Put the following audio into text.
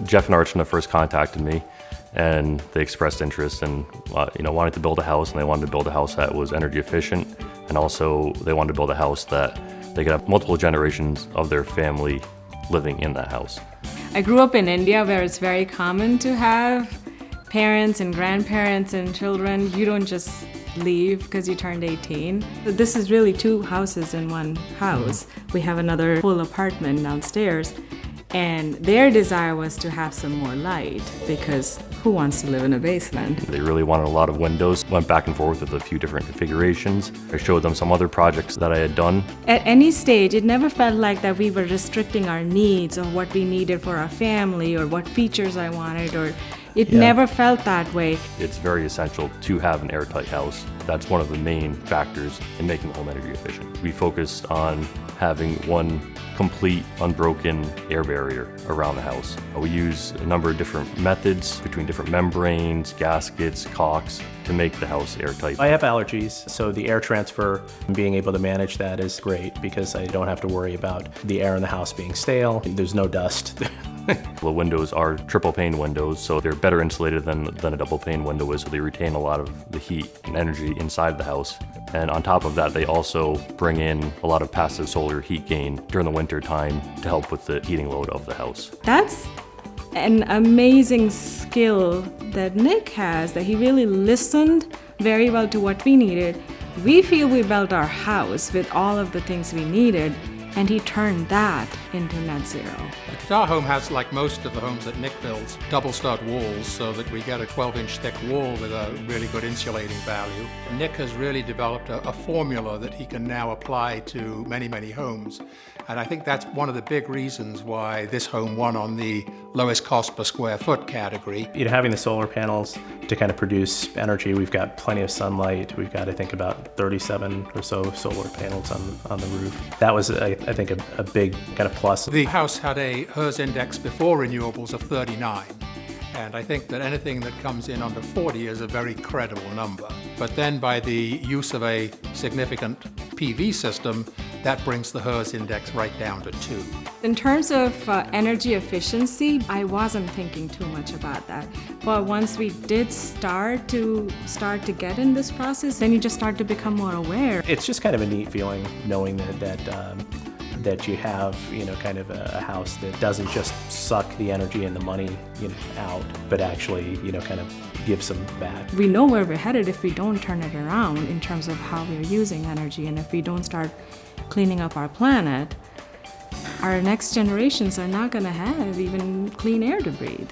Jeff and Archana first contacted me, and they expressed interest in wanted to build a house, and they wanted to build a house that was energy efficient, and also they wanted to build a house that they could have multiple generations of their family living in that house. I grew up in India, where it's very common to have parents and grandparents and children. You don't just leave because you turned 18. This is really two houses in one house. We have another full apartment downstairs, and their desire was to have some more light, because who wants to live in a basement? They really wanted a lot of windows. Went back and forth with a few different configurations. I showed them some other projects that I had done. At any stage, it never felt like that we were restricting our needs or what we needed for our family or what features I wanted, or it never felt that way. It's very essential to have an airtight house. That's one of the main factors in making the home energy efficient. We focused on having one complete, unbroken air barrier around the house. We use a number of different methods between different membranes, gaskets, caulks to make the house airtight. I have allergies, so the air transfer and being able to manage that is great because I don't have to worry about the air in the house being stale. There's no dust. The windows are triple pane windows, so they're better insulated than a double pane window is, so they retain a lot of the heat and energy inside the house. And on top of that, they also bring in a lot of passive solar heat gain during the winter time to help with the heating load of the house. That's an amazing skill that Nick has, that he really listened very well to what we needed. We feel we built our house with all of the things we needed, and he turned that into net zero. Our home has, like most of the homes that Nick builds, double stud walls so that we get a 12-inch thick wall with a really good insulating value. Nick has really developed a formula that he can now apply to many, many homes. And I think that's one of the big reasons why this home won on the lowest cost per square foot category. Having the solar panels to kind of produce energy, we've got plenty of sunlight. We've got, I think, about 37 or so solar panels on the roof. That was, I think, a big kind of plus. The house had a HERS index before renewables of 39. And I think that anything that comes in under 40 is a very credible number. But then by the use of a significant PV system, that brings the HERS index right down to 2. In terms of energy efficiency, I wasn't thinking too much about that. But once we did start to get in this process, then you just start to become more aware. It's just kind of a neat feeling knowing that you have, kind of a house that doesn't just suck the energy and the money, out, but actually, kind of give some back. We know where we're headed if we don't turn it around in terms of how we're using energy, and if we don't start cleaning up our planet, our next generations are not going to have even clean air to breathe.